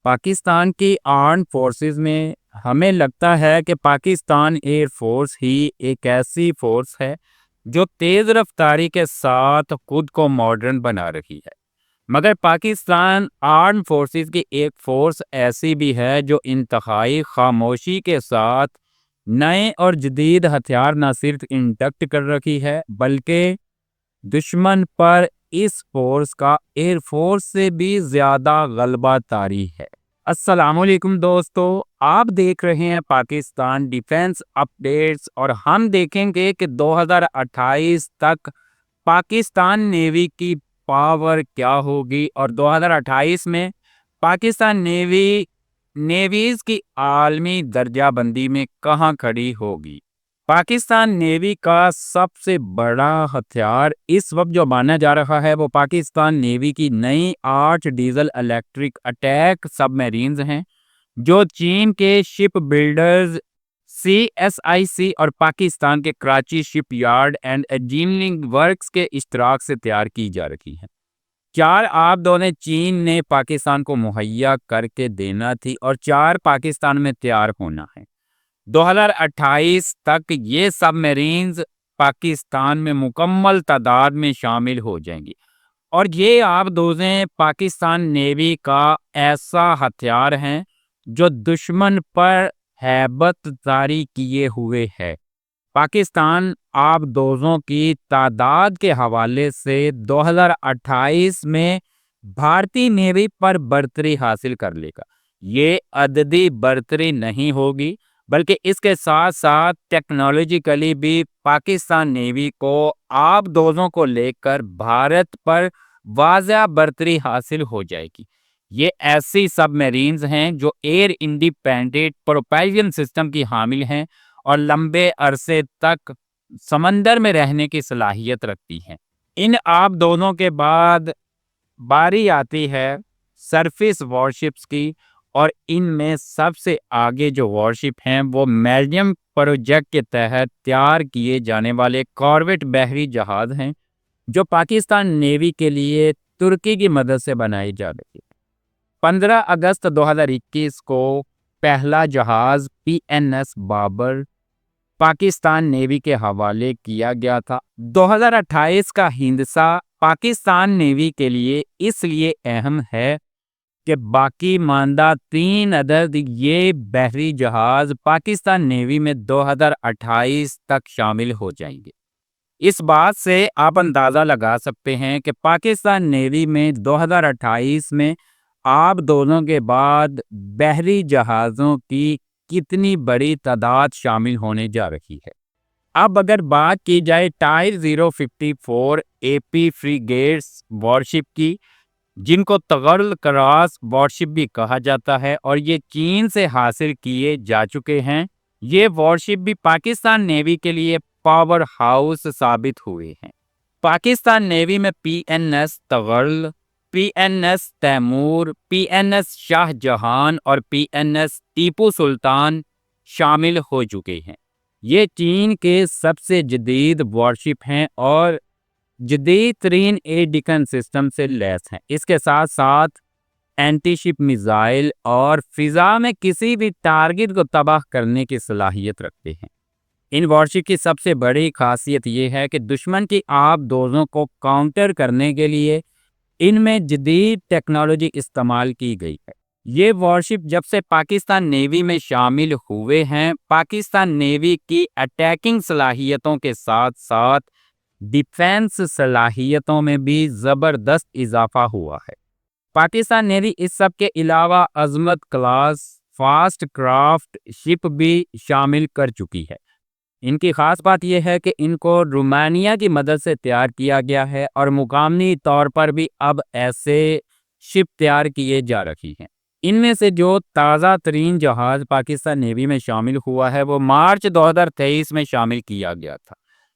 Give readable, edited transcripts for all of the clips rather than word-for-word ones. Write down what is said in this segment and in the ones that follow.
پاکستان کی armed forces میں ہمیں لگتا ہے کہ پاکستان ایئر فورس ہی ایک ایسی فورس ہے جو تیز رفتاری کے ساتھ خود کو ماڈرن بنا رہی ہے، مگر پاکستان آرمڈ فورسز کی ایک فورس ایسی بھی ہے جو انتہائی خاموشی کے ساتھ نئے اور جدید ہتھیار نہ صرف انڈکٹ کر رکھی ہے بلکہ دشمن پر اس فورس کا ایئر فورس سے بھی زیادہ غلبہ طاری ہے۔ السلام علیکم دوستو، آپ دیکھ رہے ہیں پاکستان ڈیفنس اپڈیٹس اور ہم دیکھیں گے کہ 2028 تک پاکستان نیوی کی پاور کیا ہوگی اور 2028 میں پاکستان نیویز کی عالمی درجہ بندی میں کہاں کھڑی ہوگی۔ پاکستان نیوی کا سب سے بڑا ہتھیار اس وقت جو مانا جا رہا ہے وہ پاکستان نیوی کی نئی 8 ڈیزل الیکٹرک اٹیک سب میرینز ہیں جو چین کے شپ بلڈرز CSIC اور پاکستان کے کراچی شپ یارڈ اینڈ انجینئرنگ ورکس کے اشتراک سے تیار کی جا رہی ہیں۔ 4 آبدوزیں چین نے پاکستان کو مہیا کر کے دینا تھی اور 4 پاکستان میں تیار ہونا ہے۔ 2028 تک یہ سب میرینز پاکستان میں مکمل تعداد میں شامل ہو جائیں گی اور یہ آبدوزیں پاکستان نیوی کا ایسا ہتھیار ہیں جو دشمن پر ہیبت طاری کیے ہوئے ہے۔ پاکستان آبدوزوں کی تعداد کے حوالے سے 2028 میں بھارتی نیوی پر برتری حاصل کر لے گا۔ یہ عددی برتری نہیں ہوگی بلکہ اس کے ساتھ ساتھ ٹیکنالوجیکلی بھی پاکستان نیوی کو آبدوزوں کو لے کر بھارت پر واضح برتری حاصل ہو جائے گی۔ یہ ایسی سب میرینز ہیں جو ایئر انڈیپینڈنٹ پروپیلشن سسٹم کی حامل ہیں اور لمبے عرصے تک سمندر میں رہنے کی صلاحیت رکھتی ہیں۔ ان آبدوزوں کے بعد باری آتی ہے سرفیس وارشپس کی اور ان میں سب سے آگے جو وارشپ ہیں وہ میرینیم پروجیکٹ کے تحت تیار کیے جانے والے کارویٹ بحری جہاز ہیں جو پاکستان نیوی کے لیے ترکی کی مدد سے بنائی جا رہی ہے۔ 15 اگست 2021 کو پہلا جہاز PNS بابر پاکستان نیوی کے حوالے کیا گیا تھا۔ 2028 کا ہندسہ پاکستان نیوی کے لیے اس لیے اہم ہے کہ باقی ماندہ 3 عدد یہ بحری جہاز پاکستان نیوی میں 2028 تک شامل ہو جائیں گے۔ اس بات سے آپ اندازہ لگا سکتے ہیں کہ پاکستان نیوی میں 2028 میں آبدوزوں کے بعد بحری جہازوں کی کتنی بڑی تعداد شامل ہونے جا رہی ہے۔ اب اگر بات کی جائے ٹائر 054 AP فریگیٹس وارشپ کی، جن کو تغرل کراس وارشپ بھی کہا جاتا ہے اور یہ چین سے حاصل کیے جا چکے ہیں، یہ وارشپ بھی پاکستان نیوی کے لیے پاور ہاؤس ثابت ہوئے ہیں۔ پاکستان نیوی میں PNS Tughril, PNS Taimur, PNS Shah Jahan اور PNS ٹیپو سلطان شامل ہو چکے ہیں۔ یہ چین کے سب سے جدید وارشپ ہیں اور جدید ترین ایئر ڈیفنس سسٹم سے لیس ہیں۔ اس کے ساتھ ساتھ اینٹی شپ میزائل اور فضا میں کسی بھی ٹارگٹ کو تباہ کرنے کی صلاحیت رکھتے ہیں۔ ان وارشپ کی سب سے بڑی خاصیت یہ ہے کہ دشمن کی آبدوزوں کو کاؤنٹر کرنے کے لیے ان میں جدید ٹیکنالوجی استعمال کی گئی ہے۔ یہ وارشپ جب سے پاکستان نیوی میں شامل ہوئے ہیں، پاکستان نیوی کی اٹیکنگ صلاحیتوں کے ساتھ ساتھ ڈیفنس صلاحیتوں میں بھی زبردست اضافہ ہوا ہے۔ پاکستان نیوی اس سب کے علاوہ عظمت کلاس فاسٹ کرافٹ شپ بھی شامل کر چکی ہے۔ ان کی خاص بات یہ ہے کہ ان کو رومانیہ کی مدد سے تیار کیا گیا ہے اور مقامی طور پر بھی اب ایسے شپ تیار کیے جا رہی ہیں۔ ان میں سے جو تازہ ترین جہاز پاکستان نیوی میں شامل ہوا ہے وہ مارچ 2023 میں شامل کیا گیا تھا۔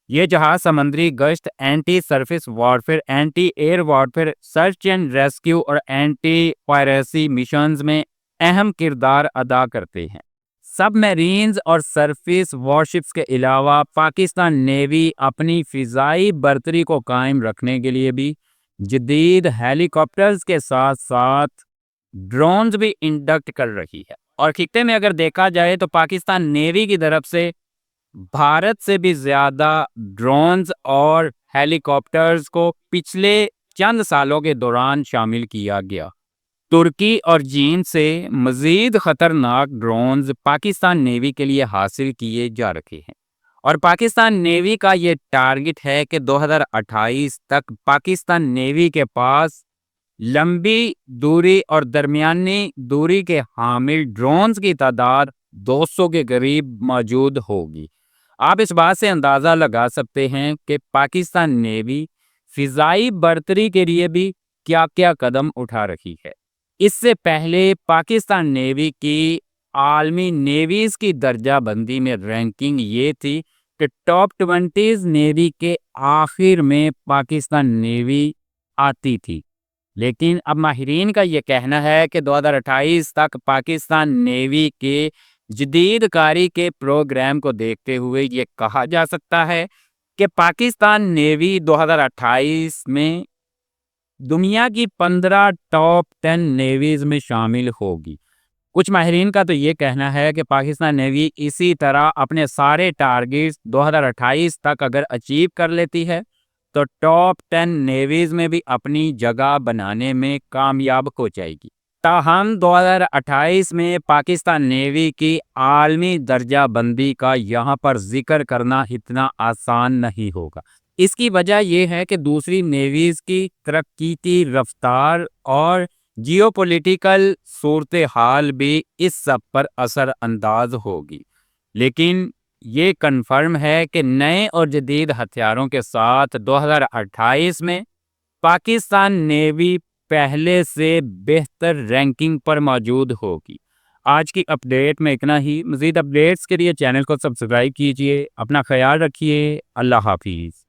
یہ جہاز سمندری گشت، anti surface warfare, anti air warfare, search and rescue اور اینٹی پائریسی مشنز میں اہم کردار ادا کرتے ہیں۔ سب میرینز اور سرفیس وارشپس کے علاوہ پاکستان نیوی اپنی فضائی برتری کو قائم رکھنے کے لیے بھی جدید ہیلی کاپٹرز کے ساتھ ساتھ ڈرونز بھی انڈکٹ کر رہی ہے، اور خطے میں اگر دیکھا جائے تو پاکستان نیوی کی طرف سے بھارت سے بھی زیادہ ڈرونز اور ہیلی کاپٹرز کو پچھلے چند سالوں کے دوران شامل کیا گیا۔ ترکی اور چین سے مزید خطرناک ڈرونز پاکستان نیوی کے لیے حاصل کیے جا رکھے ہیں، اور پاکستان نیوی کا یہ ٹارگٹ ہے کہ 2028 تک پاکستان نیوی کے پاس لمبی دوری اور درمیانی دوری کے حامل ڈرونز کی تعداد 200 کے قریب موجود ہوگی۔ آپ اس بات سے اندازہ لگا سکتے ہیں کہ پاکستان نیوی فضائی برتری کے لیے بھی کیا کیا قدم اٹھا رہی ہے۔ اس سے پہلے پاکستان نیوی کی عالمی نیویز کی درجہ بندی میں رینکنگ یہ تھی کہ ٹاپ 20 نیوی کے آخر میں پاکستان نیوی آتی تھی، لیکن اب ماہرین کا یہ کہنا ہے کہ 2028 تک پاکستان نیوی کے جدید کاری کے پروگرام کو دیکھتے ہوئے یہ کہا جا سکتا ہے کہ پاکستان نیوی 2028 میں دنیا کی 15 ٹاپ 10 نیویز میں شامل ہوگی۔ کچھ ماہرین کا تو یہ کہنا ہے کہ پاکستان نیوی اسی طرح اپنے سارے ٹارگیٹس 2028 تک اگر اچیو کر لیتی ہے تو ٹاپ 10 نیویز میں بھی اپنی جگہ بنانے میں کامیاب ہو جائے گی۔ تاہم 2028 میں پاکستان نیوی کی عالمی درجہ بندی کا یہاں پر ذکر کرنا اتنا آسان نہیں ہوگا۔ اس کی وجہ یہ ہے کہ دوسری نیویز کی ترقی کی رفتار اور جیو پولیٹیکل صورتحال بھی اس سب پر اثر انداز ہوگی، لیکن یہ کنفرم ہے کہ نئے اور جدید ہتھیاروں کے ساتھ 2028 میں پاکستان نیوی پہلے سے بہتر رینکنگ پر موجود ہوگی۔ آج کی اپڈیٹ میں اتنا ہی۔ مزید اپڈیٹس کے لیے چینل کو سبسکرائب کیجیے۔ اپنا خیال رکھیے۔ اللہ حافظ۔